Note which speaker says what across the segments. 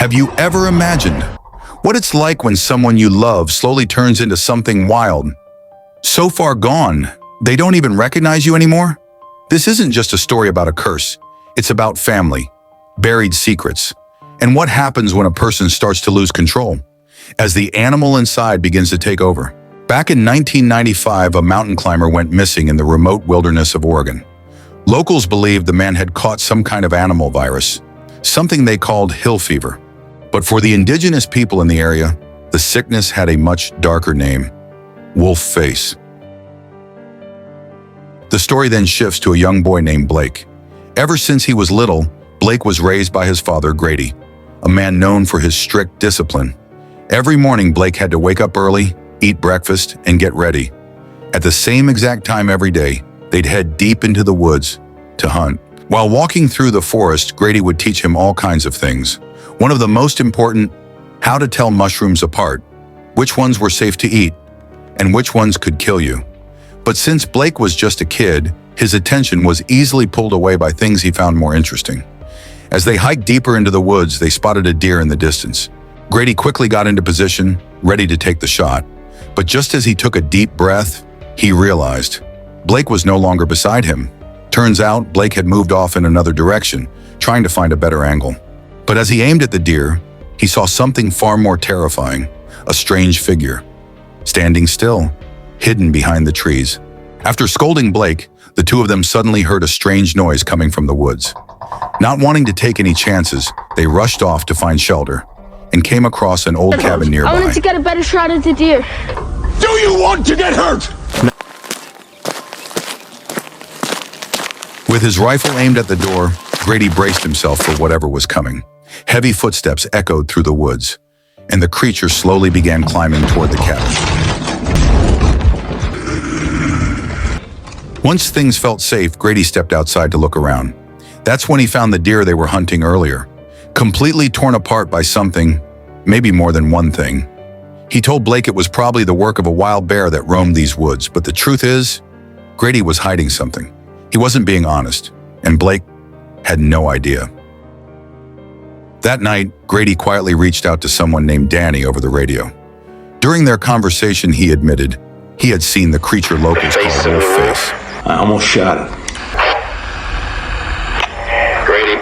Speaker 1: Have you ever imagined what it's like when someone you love slowly turns into something wild? So far gone, they don't even recognize you anymore? This isn't just a story about a curse. It's about family, buried secrets, and what happens when a person starts to lose control, as the animal inside begins to take over. Back in 1995, a mountain climber went missing in the remote wilderness of Oregon. Locals believed the man had caught some kind of animal virus, something they called hill fever. But for the indigenous people in the area, the sickness had a much darker name: wolf face. The story then shifts to a young boy named Blake. Ever since he was little, Blake was raised by his father, Grady, a man known for his strict discipline. Every morning, Blake had to wake up early, eat breakfast, and get ready. At the same exact time every day, they'd head deep into the woods to hunt. While walking through the forest, Grady would teach him all kinds of things. One of the most important, how to tell mushrooms apart, which ones were safe to eat, and which ones could kill you. But since Blake was just a kid, his attention was easily pulled away by things he found more interesting. As they hiked deeper into the woods, they spotted a deer in the distance. Grady quickly got into position, ready to take the shot. But just as he took a deep breath, he realized Blake was no longer beside him. Turns out, Blake had moved off in another direction, trying to find a better angle. But as he aimed at the deer, he saw something far more terrifying: a strange figure, standing still, hidden behind the trees. After scolding Blake, the two of them suddenly heard a strange noise coming from the woods. Not wanting to take any chances, they rushed off to find shelter and came across an old cabin nearby.
Speaker 2: I wanted to get a better shot at the deer.
Speaker 3: Do you want to get hurt?
Speaker 1: With his rifle aimed at the door, Grady braced himself for whatever was coming. Heavy footsteps echoed through the woods, and the creature slowly began climbing toward the cabin. Once things felt safe, Grady stepped outside to look around. That's when he found the deer they were hunting earlier, completely torn apart by something, maybe more than one thing. He told Blake it was probably the work of a wild bear that roamed these woods, but the truth is, Grady was hiding something. He wasn't being honest, and Blake had no idea. That night, Grady quietly reached out to someone named Danny over the radio. During their conversation, he admitted he had seen the creature locals call Wolf Face.
Speaker 3: I almost shot it.
Speaker 4: Grady.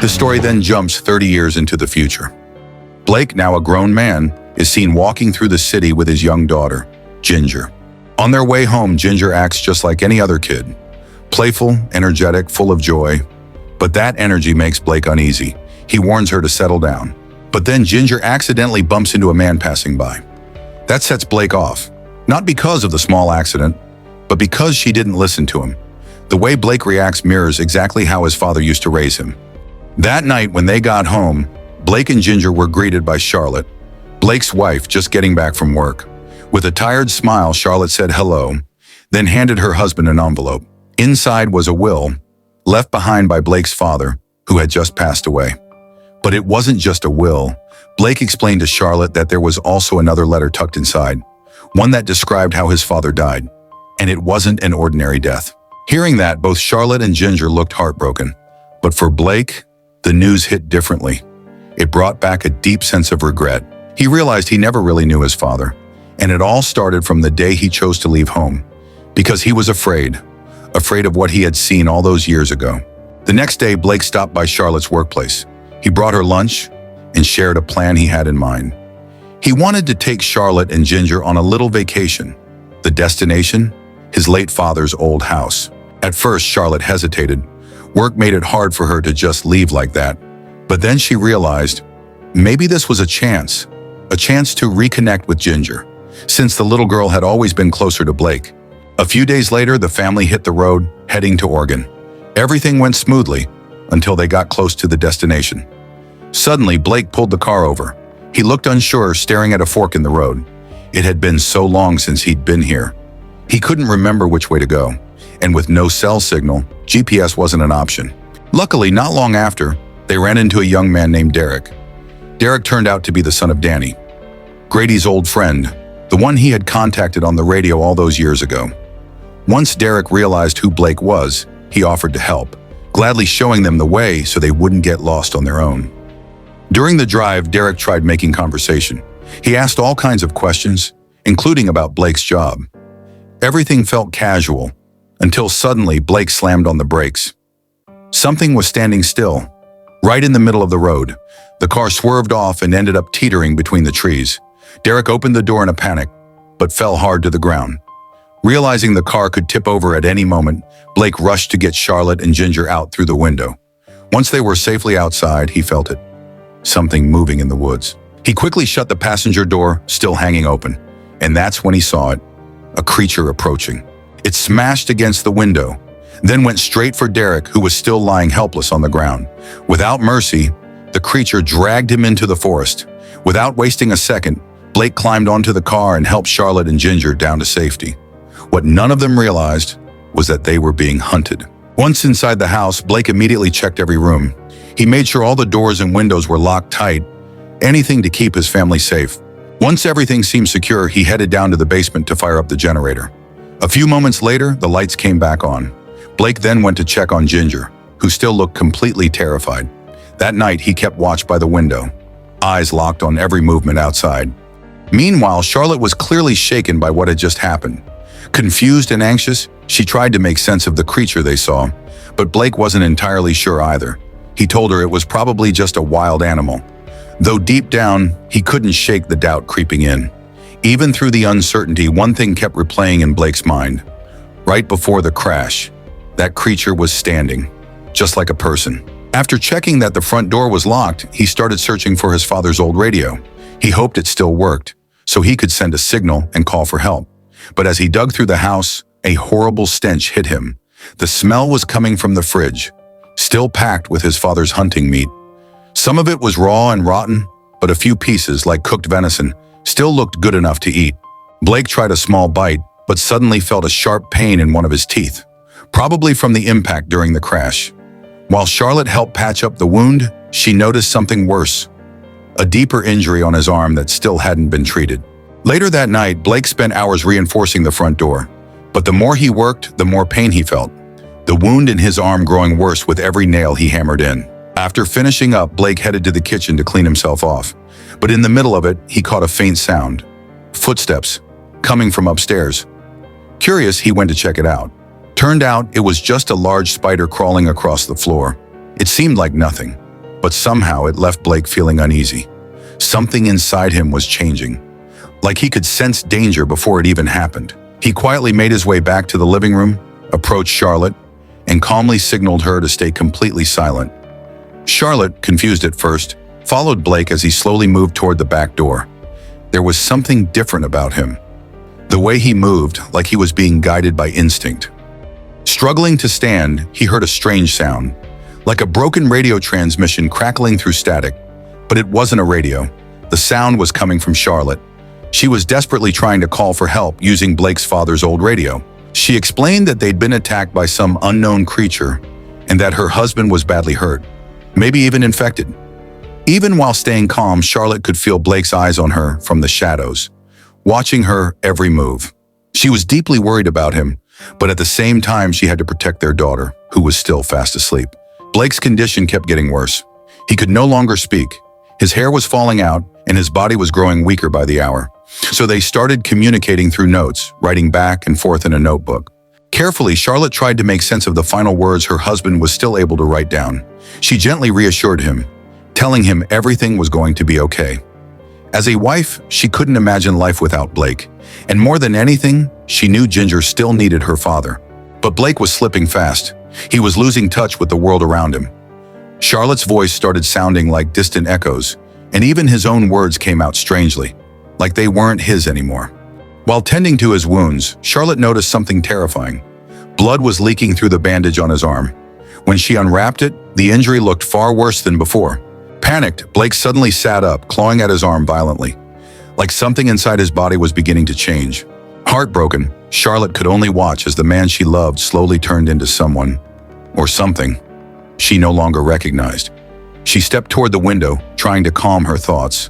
Speaker 1: The story then jumps 30 years into the future. Blake, now a grown man, is seen walking through the city with his young daughter, Ginger. On their way home, Ginger acts just like any other kid, playful, energetic, full of joy. But that energy makes Blake uneasy. He warns her to settle down. But then Ginger accidentally bumps into a man passing by. That sets Blake off, not because of the small accident, but because she didn't listen to him. The way Blake reacts mirrors exactly how his father used to raise him. That night when they got home, Blake and Ginger were greeted by Charlotte, Blake's wife, just getting back from work. With a tired smile, Charlotte said hello, then handed her husband an envelope. Inside was a will, left behind by Blake's father, who had just passed away. But it wasn't just a will. Blake explained to Charlotte that there was also another letter tucked inside, one that described how his father died, and it wasn't an ordinary death. Hearing that, both Charlotte and Ginger looked heartbroken. But for Blake, the news hit differently. It brought back a deep sense of regret. He realized he never really knew his father, and it all started from the day he chose to leave home, because he was afraid of what he had seen all those years ago. The next day, Blake stopped by Charlotte's workplace. He brought her lunch and shared a plan he had in mind. He wanted to take Charlotte and Ginger on a little vacation. The destination? His late father's old house. At first, Charlotte hesitated. Work made it hard for her to just leave like that. But then she realized maybe this was a chance to reconnect with Ginger, since the little girl had always been closer to Blake. A few days later, the family hit the road, heading to Oregon. Everything went smoothly until they got close to the destination. Suddenly, Blake pulled the car over. He looked unsure, staring at a fork in the road. It had been so long since he'd been here. He couldn't remember which way to go, and with no cell signal, GPS wasn't an option. Luckily, not long after, they ran into a young man named Derek. Derek turned out to be the son of Danny, Grady's old friend, the one he had contacted on the radio all those years ago. Once Derek realized who Blake was, he offered to help, gladly showing them the way so they wouldn't get lost on their own. During the drive, Derek tried making conversation. He asked all kinds of questions, including about Blake's job. Everything felt casual, until suddenly Blake slammed on the brakes. Something was standing still, right in the middle of the road. The car swerved off and ended up teetering between the trees. Derek opened the door in a panic, but fell hard to the ground. Realizing the car could tip over at any moment, Blake rushed to get Charlotte and Ginger out through the window. Once they were safely outside, he felt it. Something moving in the woods. He quickly shut the passenger door, still hanging open, and that's when he saw it, a creature approaching. It smashed against the window, then went straight for Derek, who was still lying helpless on the ground. Without mercy, the creature dragged him into the forest. Without wasting a second, Blake climbed onto the car and helped Charlotte and Ginger down to safety. What none of them realized was that they were being hunted. Once inside the house, Blake immediately checked every room. He made sure all the doors and windows were locked tight, anything to keep his family safe. Once everything seemed secure, he headed down to the basement to fire up the generator. A few moments later, the lights came back on. Blake then went to check on Ginger, who still looked completely terrified. That night, he kept watch by the window, eyes locked on every movement outside. Meanwhile, Charlotte was clearly shaken by what had just happened. Confused and anxious, she tried to make sense of the creature they saw, but Blake wasn't entirely sure either. He told her it was probably just a wild animal, though deep down, he couldn't shake the doubt creeping in. Even through the uncertainty, one thing kept replaying in Blake's mind. Right before the crash, that creature was standing, just like a person. After checking that the front door was locked, he started searching for his father's old radio. He hoped it still worked, so he could send a signal and call for help. But as he dug through the house, a horrible stench hit him. The smell was coming from the fridge, still packed with his father's hunting meat. Some of it was raw and rotten, but a few pieces, like cooked venison, still looked good enough to eat. Blake tried a small bite, but suddenly felt a sharp pain in one of his teeth, probably from the impact during the crash. While Charlotte helped patch up the wound, she noticed something worse, a deeper injury on his arm that still hadn't been treated. Later that night, Blake spent hours reinforcing the front door, but the more he worked, the more pain he felt, the wound in his arm growing worse with every nail he hammered in. After finishing up, Blake headed to the kitchen to clean himself off, but in the middle of it, he caught a faint sound. Footsteps, coming from upstairs. Curious, he went to check it out. Turned out it was just a large spider crawling across the floor. It seemed like nothing, but somehow it left Blake feeling uneasy. Something inside him was changing, like he could sense danger before it even happened. He quietly made his way back to the living room, approached Charlotte, and calmly signaled her to stay completely silent. Charlotte, confused at first, followed Blake as he slowly moved toward the back door. There was something different about him. The way he moved, like he was being guided by instinct. Struggling to stand, he heard a strange sound, like a broken radio transmission crackling through static. But it wasn't a radio. The sound was coming from Charlotte. She was desperately trying to call for help using Blake's father's old radio. She explained that they'd been attacked by some unknown creature and that her husband was badly hurt, maybe even infected. Even while staying calm, Charlotte could feel Blake's eyes on her from the shadows, watching her every move. She was deeply worried about him, but at the same time she had to protect their daughter, who was still fast asleep. Blake's condition kept getting worse. He could no longer speak. His hair was falling out, and his body was growing weaker by the hour. So they started communicating through notes, writing back and forth in a notebook. Carefully, Charlotte tried to make sense of the final words her husband was still able to write down. She gently reassured him, telling him everything was going to be okay. As a wife, she couldn't imagine life without Blake, and more than anything, she knew Ginger still needed her father. But Blake was slipping fast. He was losing touch with the world around him. Charlotte's voice started sounding like distant echoes, and even his own words came out strangely, like they weren't his anymore. While tending to his wounds, Charlotte noticed something terrifying. Blood was leaking through the bandage on his arm. When she unwrapped it, the injury looked far worse than before. Panicked, Blake suddenly sat up, clawing at his arm violently, like something inside his body was beginning to change. Heartbroken, Charlotte could only watch as the man she loved slowly turned into someone, or something, she no longer recognized. She stepped toward the window, trying to calm her thoughts,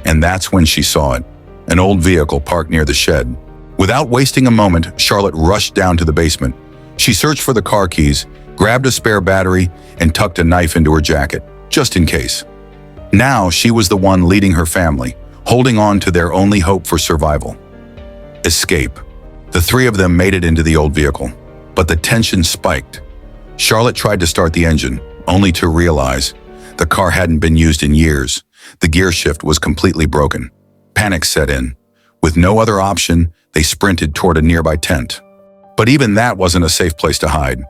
Speaker 1: and that's when she saw it, an old vehicle parked near the shed. Without wasting a moment, Charlotte rushed down to the basement. She searched for the car keys, grabbed a spare battery, and tucked a knife into her jacket, just in case. Now she was the one leading her family, holding on to their only hope for survival. Escape. The three of them made it into the old vehicle, but the tension spiked. Charlotte tried to start the engine, only to realize the car hadn't been used in years. The gear shift was completely broken. Panic set in. With no other option, they sprinted toward a nearby tent. But even that wasn't a safe place to hide.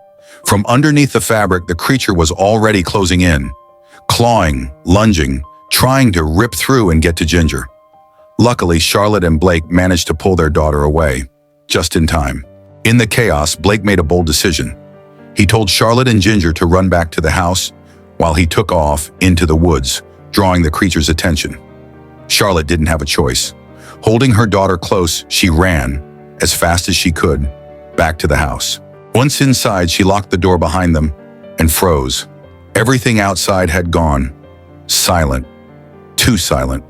Speaker 1: From underneath the fabric, the creature was already closing in, clawing, lunging, trying to rip through and get to Ginger. Luckily, Charlotte and Blake managed to pull their daughter away, just in time. In the chaos, Blake made a bold decision. He told Charlotte and Ginger to run back to the house while he took off into the woods, drawing the creature's attention. Charlotte didn't have a choice. Holding her daughter close, she ran, as fast as she could, back to the house. Once inside, she locked the door behind them and froze. Everything outside had gone. Silent. Too silent.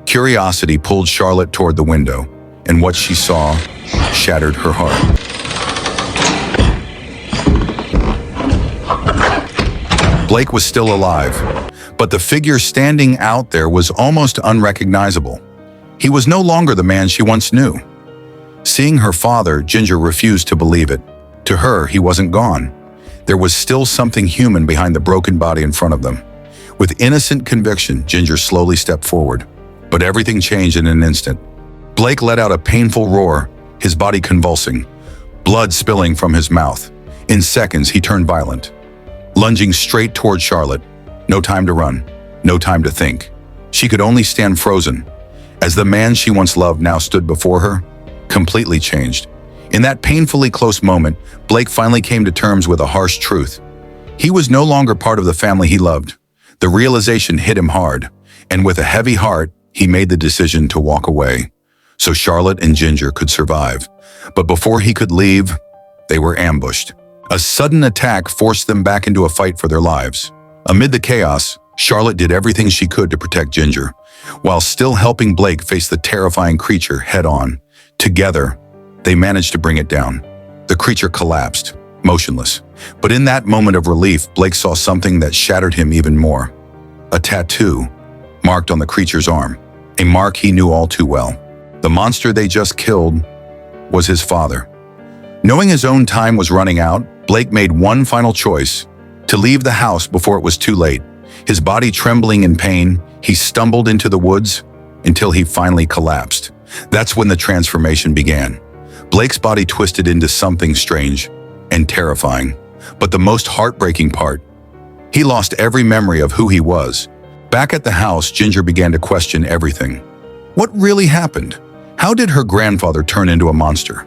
Speaker 1: Curiosity pulled Charlotte toward the window, and what she saw shattered her heart. Blake was still alive, but the figure standing out there was almost unrecognizable. He was no longer the man she once knew. Seeing her father, Ginger refused to believe it. To her, he wasn't gone. There was still something human behind the broken body in front of them. With innocent conviction, Ginger slowly stepped forward. But everything changed in an instant. Blake let out a painful roar, his body convulsing, blood spilling from his mouth. In seconds, he turned violent, lunging straight toward Charlotte. No time to run, no time to think. She could only stand frozen, as the man she once loved now stood before her, completely changed. In that painfully close moment, Blake finally came to terms with a harsh truth. He was no longer part of the family he loved. The realization hit him hard, and with a heavy heart, he made the decision to walk away, so Charlotte and Ginger could survive. But before he could leave, they were ambushed. A sudden attack forced them back into a fight for their lives. Amid the chaos, Charlotte did everything she could to protect Ginger, while still helping Blake face the terrifying creature head-on. Together, they managed to bring it down. The creature collapsed, motionless. But in that moment of relief, Blake saw something that shattered him even more. A tattoo, marked on the creature's arm. A mark he knew all too well. The monster they just killed was his father. Knowing his own time was running out, Blake made one final choice: to leave the house before it was too late. His body trembling in pain, he stumbled into the woods until he finally collapsed. That's when the transformation began. Blake's body twisted into something strange and terrifying. But the most heartbreaking part, he lost every memory of who he was. Back at the house, Ginger began to question everything. What really happened? How did her grandfather turn into a monster?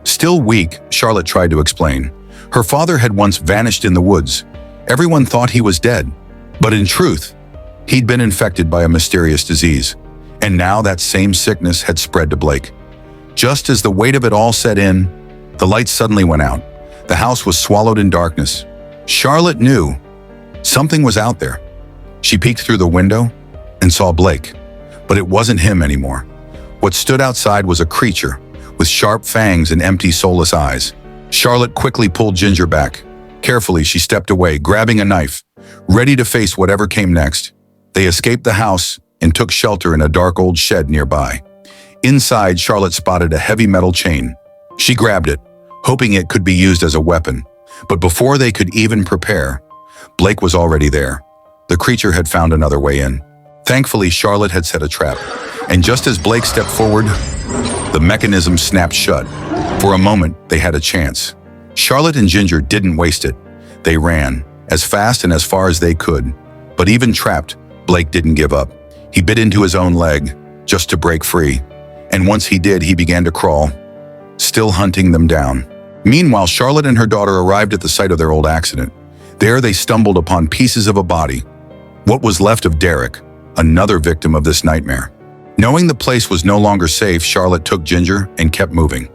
Speaker 1: Still weak, Charlotte tried to explain. Her father had once vanished in the woods. Everyone thought he was dead. But in truth, he'd been infected by a mysterious disease. And now that same sickness had spread to Blake. Just as the weight of it all set in, the lights suddenly went out. The house was swallowed in darkness. Charlotte knew something was out there. She peeked through the window and saw Blake, but it wasn't him anymore. What stood outside was a creature with sharp fangs and empty, soulless eyes. Charlotte quickly pulled Ginger back. Carefully, she stepped away, grabbing a knife, ready to face whatever came next. They escaped the house and took shelter in a dark old shed nearby. Inside, Charlotte spotted a heavy metal chain. She grabbed it, hoping it could be used as a weapon. But before they could even prepare, Blake was already there. The creature had found another way in. Thankfully, Charlotte had set a trap, and just as Blake stepped forward, the mechanism snapped shut. For a moment, they had a chance. Charlotte and Ginger didn't waste it. They ran, as fast and as far as they could. But even trapped, Blake didn't give up. He bit into his own leg, just to break free. And once he did, he began to crawl, still hunting them down. Meanwhile, Charlotte and her daughter arrived at the site of their old accident. There they stumbled upon pieces of a body. What was left of Derek, another victim of this nightmare. Knowing the place was no longer safe, Charlotte took Ginger and kept moving.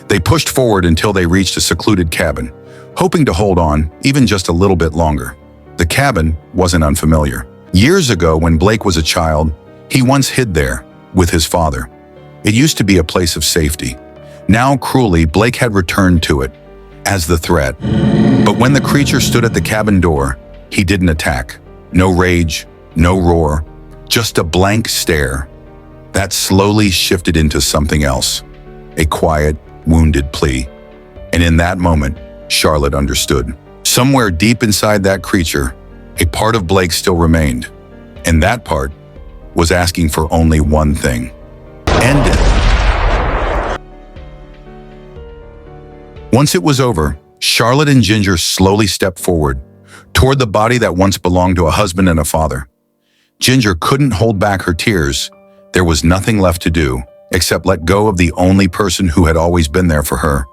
Speaker 1: They pushed forward until they reached a secluded cabin, hoping to hold on even just a little bit longer. The cabin wasn't unfamiliar. Years ago, when Blake was a child, he once hid there with his father. It used to be a place of safety. Now, cruelly, Blake had returned to it as the threat. But when the creature stood at the cabin door, he didn't attack. No rage, no roar, Just a blank stare. That slowly shifted into something else. A quiet, wounded plea. And in that moment, Charlotte understood. Somewhere deep inside that creature, a part of Blake still remained. And that part was asking for only one thing. End it. Once it was over, Charlotte and Ginger slowly stepped forward, toward the body that once belonged to a husband and a father. Ginger couldn't hold back her tears. There was nothing left to do, except let go of the only person who had always been there for her.